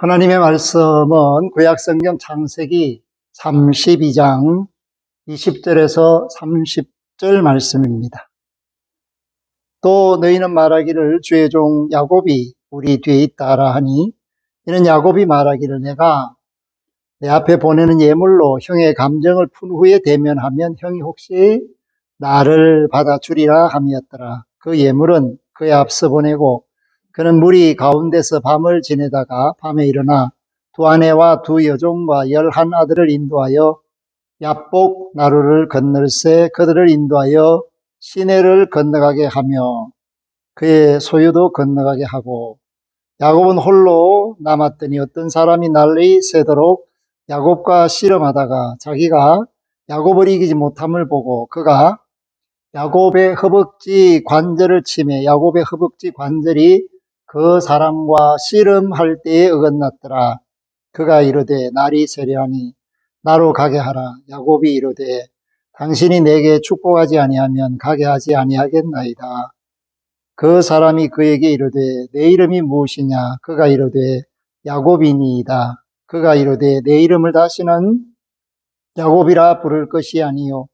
하나님의 말씀은 구약성경 창세기 32장 20절에서 30절 말씀입니다. 또 너희는 말하기를 주의 종 야곱이 우리 뒤에 있다라 하니, 이는 야곱이 말하기를 내가 내 앞에 보내는 예물로 형의 감정을 푼 후에 대면하면 형이 혹시 나를 받아주리라 함이었더라. 그 예물은 그의 앞서 보내고 그는 무리 가운데서 밤을 지내다가 밤에 일어나 두 아내와 두 여종과 11 아들을 인도하여 야복 나루를 건널새 그들을 인도하여 시내를 건너가게 하며 그의 소유도 건너가게 하고, 야곱은 홀로 남았더니 어떤 사람이 날이 새도록 야곱과 씨름하다가 자기가 야곱을 이기지 못함을 보고 그가 야곱의 허벅지 관절을 치매 야곱의 허벅지 관절이 그 사람과 씨름할 때에 어긋났더라. 그가 이르되 날이 세려하니 나로 가게 하라. 야곱이 이르되 당신이 내게 축복하지 아니하면 가게 하지 아니하겠나이다. 그 사람이 그에게 이르되 내 이름이 무엇이냐? 그가 이르되 야곱이니이다. 그가 이르되 내 이름을 다시는 야곱이라 부를 것이 아니요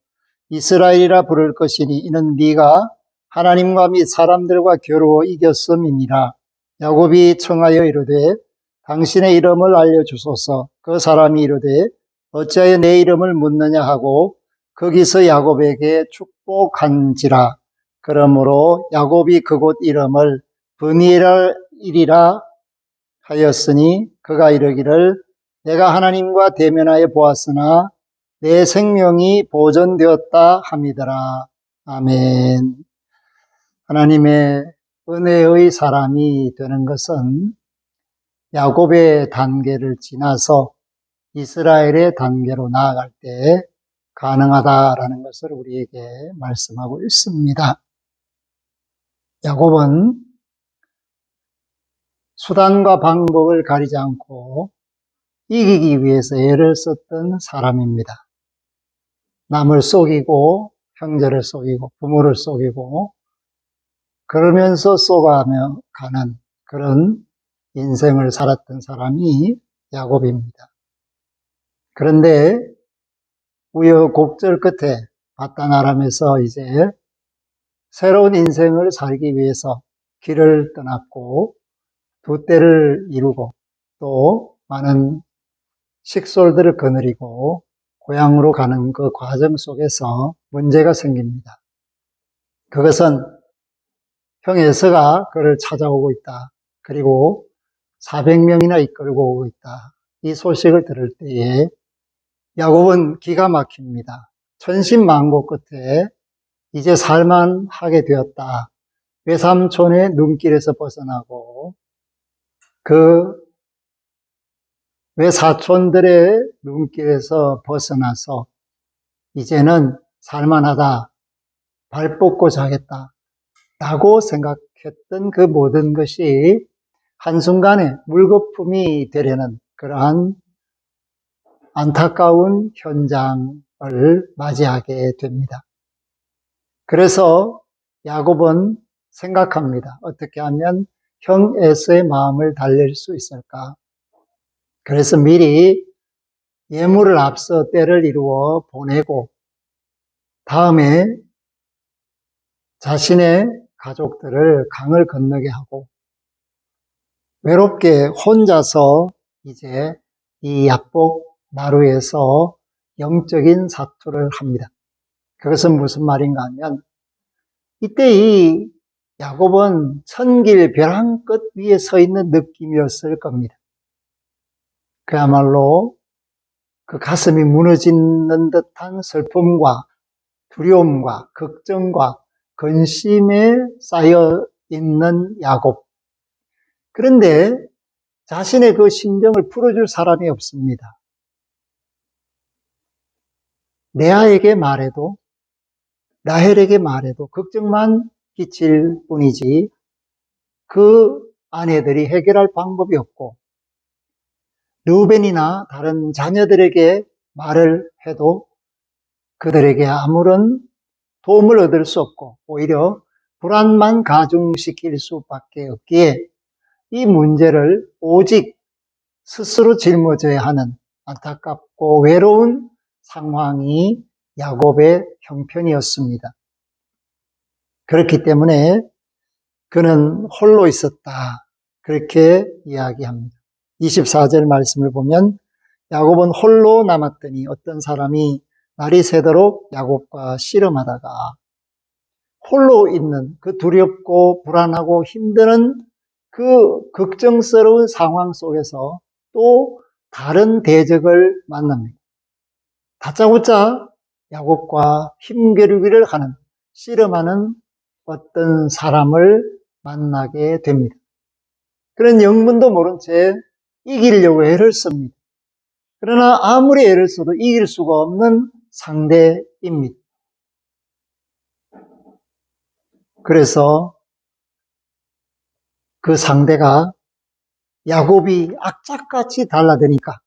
이스라엘이라 부를 것이니 이는 네가 하나님과 및 사람들과 겨루어 이겼음이니라. 야곱이 청하여 이르되 당신의 이름을 알려주소서. 그 사람이 이르되 어찌하여 내 이름을 묻느냐 하고 거기서 야곱에게 축복한지라. 그러므로 야곱이 그곳 이름을 브니엘이라 하였으니 그가 이르기를 내가 하나님과 대면하여 보았으나 내 생명이 보존되었다 함이더라. 아멘. 하나님의 은혜의 사람이 되는 것은 야곱의 단계를 지나서 이스라엘의 단계로 나아갈 때 가능하다라는 것을 우리에게 말씀하고 있습니다. 야곱은 수단과 방법을 가리지 않고 이기기 위해서 애를 썼던 사람입니다. 남을 속이고 형제를 속이고 부모를 속이고 그러면서 속아가며 가는 그런 인생을 살았던 사람이 야곱입니다. 그런데 우여곡절 끝에 바단 아람에서 이제 새로운 인생을 살기 위해서 길을 떠났고 두 떼를 이루고 또 많은 식솔들을 거느리고 고향으로 가는 그 과정 속에서 문제가 생깁니다. 그것은 형 에서가 그를 찾아오고 있다. 그리고 400명이나 이끌고 오고 있다. 이 소식을 들을 때에 야곱은 기가 막힙니다. 천신만고 끝에 이제 살만하게 되었다. 외삼촌의 눈길에서 벗어나고 그 외사촌들의 눈길에서 벗어나서 이제는 살만하다. 발 뻗고 자겠다. 라고 생각했던 그 모든 것이 한순간에 물거품이 되려는 그러한 안타까운 현장을 맞이하게 됩니다. 그래서 야곱은 생각합니다. 어떻게 하면 형 에서의 마음을 달랠 수 있을까? 그래서 미리 예물을 앞서 때를 이루어 보내고 다음에 자신의 가족들을 강을 건너게 하고 외롭게 혼자서 이제 이 야복 나루에서 영적인 사투를 합니다. 그것은 무슨 말인가 하면 이때 이 야곱은 천길 벼랑 끝 위에 서 있는 느낌이었을 겁니다. 그야말로 그 가슴이 무너지는 듯한 슬픔과 두려움과 걱정과 근심에 쌓여 있는 야곱. 그런데 자신의 그 심정을 풀어줄 사람이 없습니다. 레아에게 말해도 라헬에게 말해도 걱정만 끼칠 뿐이지 그 아내들이 해결할 방법이 없고 르우벤이나 다른 자녀들에게 말을 해도 그들에게 아무런 도움을 얻을 수 없고 오히려 불안만 가중시킬 수밖에 없기에 이 문제를 오직 스스로 짊어져야 하는 안타깝고 외로운 상황이 야곱의 형편이었습니다. 그렇기 때문에 그는 홀로 있었다. 그렇게 이야기합니다. 24절 말씀을 보면 야곱은 홀로 남았더니 어떤 사람이 날이 새도록 야곱과 씨름하다가 홀로 있는 그 두렵고 불안하고 힘드는 그 걱정스러운 상황 속에서 또 다른 대적을 만납니다. 다짜고짜 야곱과 힘겨루기를 하는, 씨름하는 어떤 사람을 만나게 됩니다. 그런 영문도 모른 채 이기려고 애를 씁니다. 그러나 아무리 애를 써도 이길 수가 없는 상대입니다. 그래서 그 상대가 야곱이 악착같이 달라드니까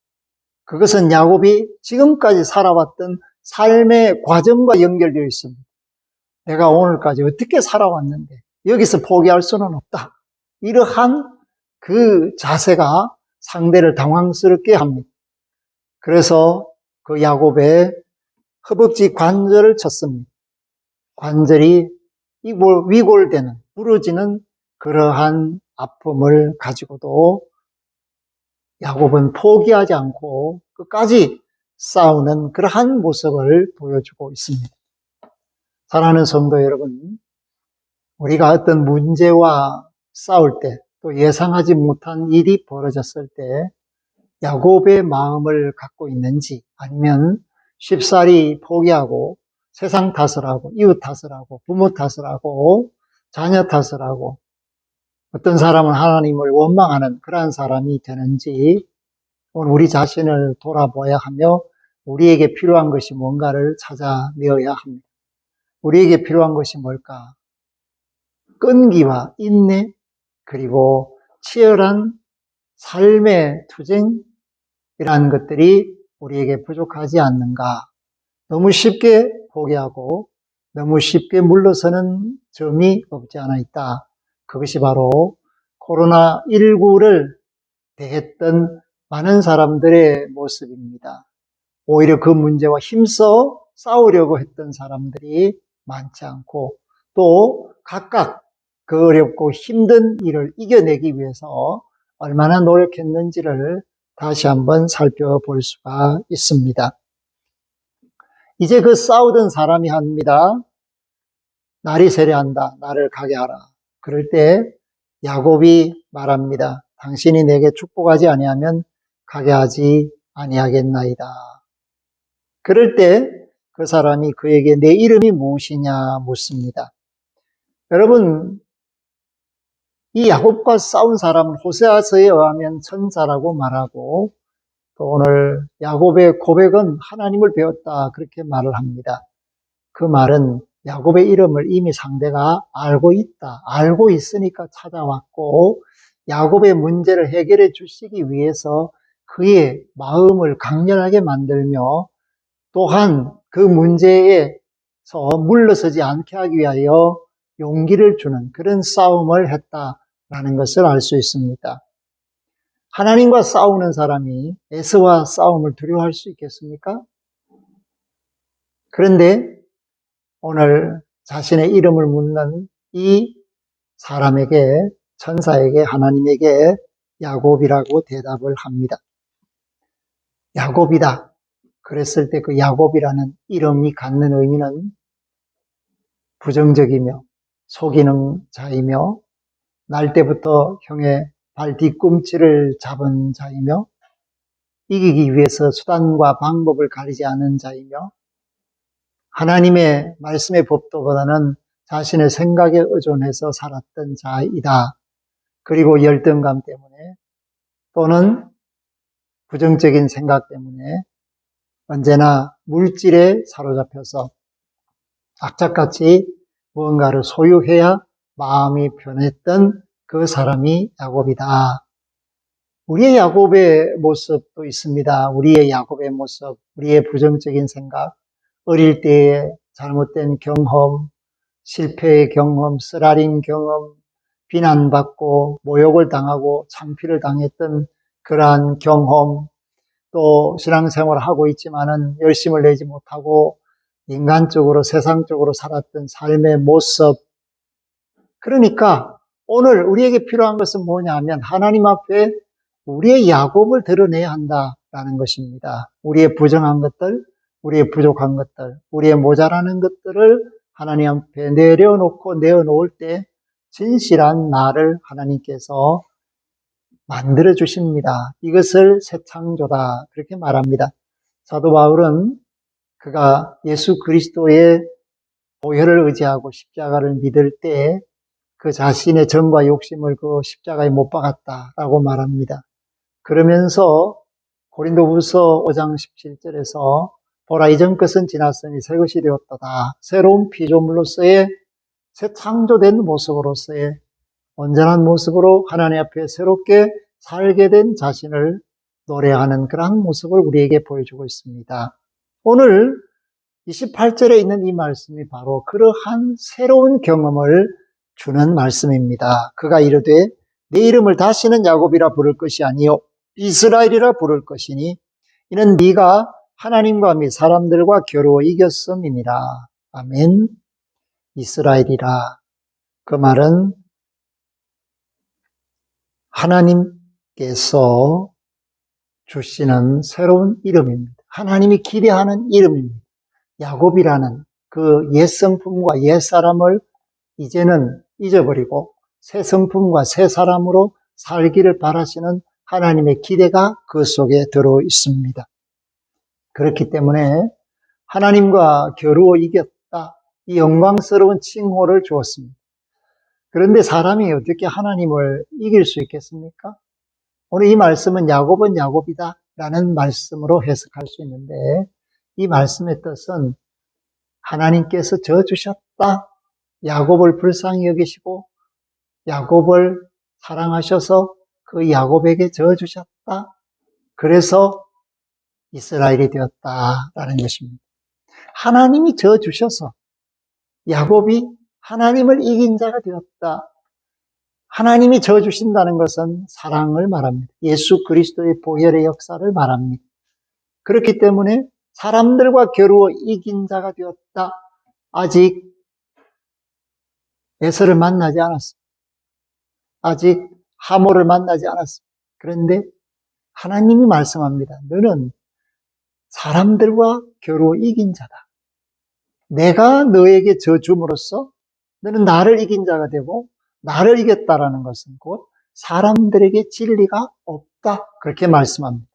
그것은 야곱이 지금까지 살아왔던 삶의 과정과 연결되어 있습니다. 내가 오늘까지 어떻게 살아왔는데 여기서 포기할 수는 없다. 이러한 그 자세가 상대를 당황스럽게 합니다. 그래서 그 야곱의 허벅지 관절을 쳤습니다. 관절이 위골되는, 부러지는 그러한 아픔을 가지고도 야곱은 포기하지 않고 끝까지 싸우는 그러한 모습을 보여주고 있습니다. 사랑하는 성도 여러분, 우리가 어떤 문제와 싸울 때, 또 예상하지 못한 일이 벌어졌을 때 야곱의 마음을 갖고 있는지, 아니면 쉽사리 포기하고 세상 탓을 하고 이웃 탓을 하고 부모 탓을 하고 자녀 탓을 하고 어떤 사람은 하나님을 원망하는 그러한 사람이 되는지 오늘 우리 자신을 돌아보아야 하며 우리에게 필요한 것이 뭔가를 찾아내어야 합니다. 우리에게 필요한 것이 뭘까? 끈기와 인내, 그리고 치열한 삶의 투쟁이라는 것들이 우리에게 부족하지 않는가? 너무 쉽게 포기하고 너무 쉽게 물러서는 점이 없지 않아 있다. 그것이 바로 코로나19를 대했던 많은 사람들의 모습입니다. 오히려 그 문제와 힘써 싸우려고 했던 사람들이 많지 않고 또 각각 그 어렵고 힘든 일을 이겨내기 위해서 얼마나 노력했는지를 다시 한번 살펴볼 수가 있습니다. 이제 그 싸우던 사람이 합니다. 날이 세려한다. 나를 가게 하라. 그럴 때 야곱이 말합니다. 당신이 내게 축복하지 아니하면 가게 하지 아니하겠나이다. 그럴 때 그 사람이 그에게 내 이름이 무엇이냐 묻습니다. 여러분, 이 야곱과 싸운 사람은 호세아서에 의하면 천사라고 말하고 또 오늘 야곱의 고백은 하나님을 배웠다 그렇게 말을 합니다. 그 말은 야곱의 이름을 이미 상대가 알고 있다. 알고 있으니까 찾아왔고 야곱의 문제를 해결해 주시기 위해서 그의 마음을 강렬하게 만들며 또한 그 문제에서 물러서지 않게 하기 위하여 용기를 주는 그런 싸움을 했다라는 것을 알 수 있습니다. 하나님과 싸우는 사람이 에서와 싸움을 두려워할 수 있겠습니까? 그런데 오늘 자신의 이름을 묻는 이 사람에게, 천사에게, 하나님에게 야곱이라고 대답을 합니다. 야곱이다. 그랬을 때 그 야곱이라는 이름이 갖는 의미는 부정적이며 속이는 자이며 날 때부터 형의 발 뒤꿈치를 잡은 자이며 이기기 위해서 수단과 방법을 가리지 않은 자이며 하나님의 말씀의 법도보다는 자신의 생각에 의존해서 살았던 자이다. 그리고 열등감 때문에 또는 부정적인 생각 때문에 언제나 물질에 사로잡혀서 악착같이 무언가를 소유해야 마음이 편했던 그 사람이 야곱이다. 우리의 야곱의 모습도 있습니다. 우리의 야곱의 모습, 우리의 부정적인 생각, 어릴 때의 잘못된 경험, 실패의 경험, 쓰라린 경험, 비난받고 모욕을 당하고 창피를 당했던 그러한 경험, 또 신앙생활을 하고 있지만은 열심을 내지 못하고 인간적으로 세상적으로 살았던 삶의 모습. 그러니까 오늘 우리에게 필요한 것은 뭐냐 하면 하나님 앞에 우리의 야곱을 드러내야 한다라는 것입니다. 우리의 부정한 것들, 우리의 부족한 것들, 우리의 모자라는 것들을 하나님 앞에 내려놓고 내어놓을 때 진실한 나를 하나님께서 만들어 주십니다. 이것을 새 창조다 그렇게 말합니다. 사도 바울은 그가 예수 그리스도의 보혈을 의지하고 십자가를 믿을 때 그 자신의 정과 욕심을 그 십자가에 못 박았다라고 말합니다. 그러면서 고린도후서 5장 17절에서 보라 이전 것은 지났으니 새 것이 되었도다. 새로운 피조물로서의 새 창조된 모습으로서의 온전한 모습으로 하나님 앞에 새롭게 살게 된 자신을 노래하는 그러한 모습을 우리에게 보여주고 있습니다. 오늘 28절에 있는 이 말씀이 바로 그러한 새로운 경험을 주는 말씀입니다. 그가 이르되 내 이름을 다시는 야곱이라 부를 것이 아니요 이스라엘이라 부를 것이니 이는 네가 하나님과 및 사람들과 겨루어 이겼음이니라. 아멘. 이스라엘이라. 그 말은 하나님께서 주시는 새로운 이름입니다. 하나님이 기대하는 이름입니다. 야곱이라는 그 옛 성품과 옛 사람을 이제는 잊어버리고 새 성품과 새 사람으로 살기를 바라시는 하나님의 기대가 그 속에 들어 있습니다. 그렇기 때문에 하나님과 겨루어 이겼다. 이 영광스러운 칭호를 주었습니다. 그런데 사람이 어떻게 하나님을 이길 수 있겠습니까? 오늘 이 말씀은 야곱은 야곱이다 라는 말씀으로 해석할 수 있는데 이 말씀의 뜻은 하나님께서 져주셨다. 야곱을 불쌍히 여기시고 야곱을 사랑하셔서 그 야곱에게 져주셨다. 그래서 이스라엘이 되었다라는 것입니다. 하나님이 져주셔서 야곱이 하나님을 이긴 자가 되었다. 하나님이 져주신다는 것은 사랑을 말합니다. 예수 그리스도의 보혈의 역사를 말합니다. 그렇기 때문에 사람들과 겨루어 이긴 자가 되었다. 아직 에서를 만나지 않았습니다. 아직 하모를 만나지 않았습니다. 그런데 하나님이 말씀합니다. 너는 사람들과 겨루어 이긴 자다. 내가 너에게 져 줌으로써 너는 나를 이긴 자가 되고 나를 이겼다라는 것은 곧 사람들에게 진리가 없다. 그렇게 말씀합니다.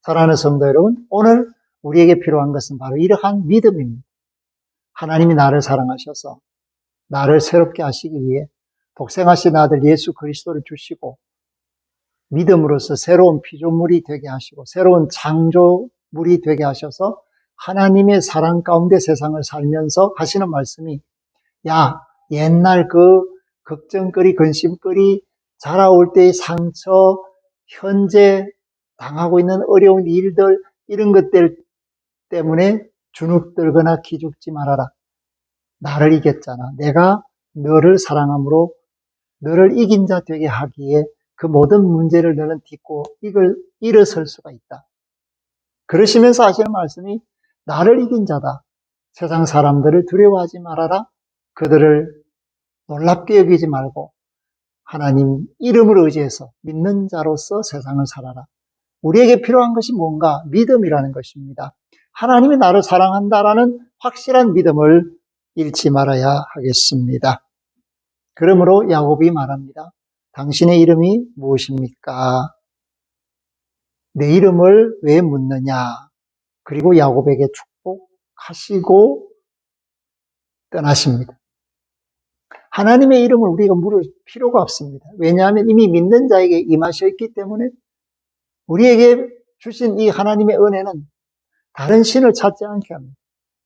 사랑하는 성도 여러분, 오늘 우리에게 필요한 것은 바로 이러한 믿음입니다. 하나님이 나를 사랑하셔서 나를 새롭게 하시기 위해 독생하신 아들 예수 그리스도를 주시고 믿음으로써 새로운 피조물이 되게 하시고 새로운 창조물이 되게 하셔서 하나님의 사랑 가운데 세상을 살면서 하시는 말씀이 야, 옛날 그 걱정거리, 근심거리, 자라올 때의 상처, 현재 당하고 있는 어려운 일들, 이런 것들 때문에 주눅들거나 기죽지 말아라. 나를 이겼잖아. 내가 너를 사랑함으로 너를 이긴 자 되게 하기에 그 모든 문제를 너는 딛고 일어설 수가 있다. 그러시면서 하시는 말씀이 나를 이긴 자다. 세상 사람들을 두려워하지 말아라. 그들을 놀랍게 여기지 말고 하나님 이름을 의지해서 믿는 자로서 세상을 살아라. 우리에게 필요한 것이 뭔가? 믿음이라는 것입니다. 하나님이 나를 사랑한다라는 확실한 믿음을 잃지 말아야 하겠습니다. 그러므로 야곱이 말합니다. 당신의 이름이 무엇입니까? 내 이름을 왜 묻느냐? 그리고 야곱에게 축복하시고 떠나십니다. 하나님의 이름을 우리가 물을 필요가 없습니다. 왜냐하면 이미 믿는 자에게 임하셨기 때문에 우리에게 주신 이 하나님의 은혜는 다른 신을 찾지 않게 합니다.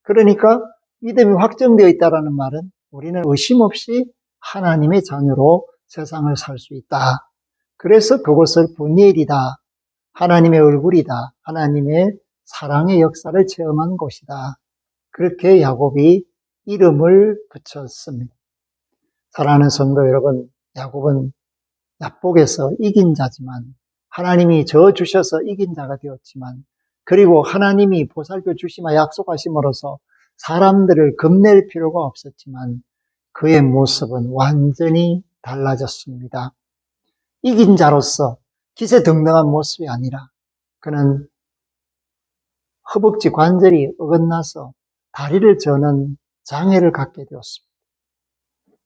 그러니까 믿음이 확정되어 있다는 말은 우리는 의심 없이 하나님의 자녀로 세상을 살 수 있다. 그래서 그것을 분일이다. 하나님의 얼굴이다. 하나님의 사랑의 역사를 체험한 곳이다. 그렇게 야곱이 이름을 붙였습니다. 사랑하는 성도 여러분, 야곱은 야복에서 이긴 자지만 하나님이 저 주셔서 이긴 자가 되었지만, 그리고 하나님이 보살펴 주시마 약속하심으로써 사람들을 겁낼 필요가 없었지만 그의 모습은 완전히 달라졌습니다. 이긴 자로서 기세등등한 모습이 아니라 그는 허벅지 관절이 어긋나서 다리를 저는 장애를 갖게 되었습니다.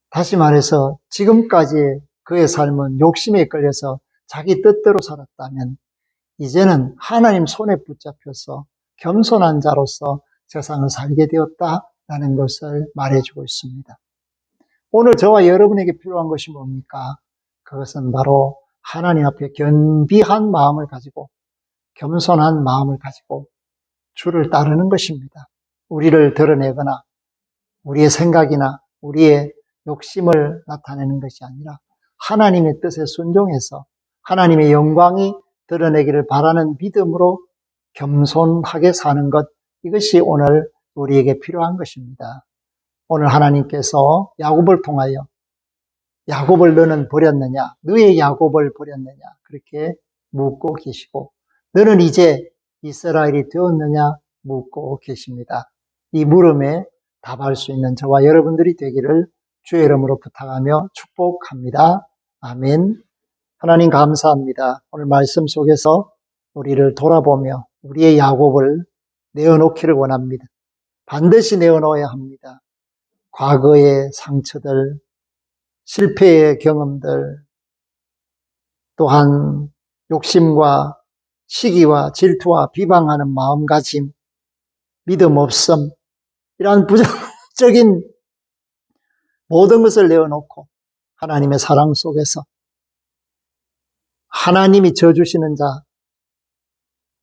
다시 말해서 지금까지 그의 삶은 욕심에 끌려서 자기 뜻대로 살았다면 이제는 하나님 손에 붙잡혀서 겸손한 자로서 세상을 살게 되었다라는 것을 말해주고 있습니다. 오늘 저와 여러분에게 필요한 것이 뭡니까? 그것은 바로 하나님 앞에 겸비한 마음을 가지고 겸손한 마음을 가지고 주를 따르는 것입니다. 우리를 드러내거나 우리의 생각이나 우리의 욕심을 나타내는 것이 아니라 하나님의 뜻에 순종해서 하나님의 영광이 드러내기를 바라는 믿음으로 겸손하게 사는 것, 이것이 오늘 우리에게 필요한 것입니다. 오늘 하나님께서 야곱을 통하여 야곱을 너는 버렸느냐, 너의 야곱을 버렸느냐 그렇게 묻고 계시고, 너는 이제 이스라엘이 되었느냐 묻고 계십니다. 이 물음에 답할 수 있는 저와 여러분들이 되기를 주의 이름으로 부탁하며 축복합니다. 아멘. 하나님 감사합니다. 오늘 말씀 속에서 우리를 돌아보며 우리의 야곱을 내어놓기를 원합니다. 반드시 내어놓아야 합니다. 과거의 상처들, 실패의 경험들, 또한 욕심과 시기와 질투와 비방하는 마음가짐, 믿음 없음, 이러한 부정적인 모든 것을 내어놓고 하나님의 사랑 속에서 하나님이 져주시는 자,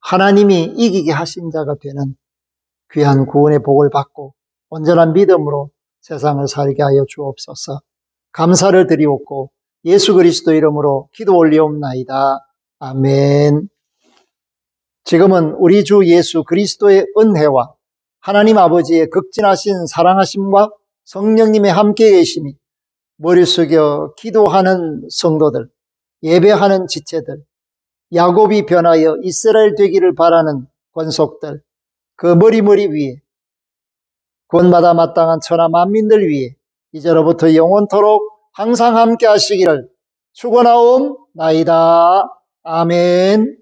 하나님이 이기게 하신 자가 되는 귀한 구원의 복을 받고 온전한 믿음으로 세상을 살게 하여 주옵소서. 감사를 드리옵고 예수 그리스도 이름으로 기도 올리옵나이다. 아멘. 지금은 우리 주 예수 그리스도의 은혜와 하나님 아버지의 극진하신 사랑하심과 성령님의 함께 계심이 머리 숙여 기도하는 성도들, 예배하는 지체들, 야곱이 변하여 이스라엘 되기를 바라는 권속들, 그 머리 위에 구원받아 마땅한 천하 만민들 위에 이제로부터 영원토록 항상 함께 하시기를 축원하옵나이다. 아멘.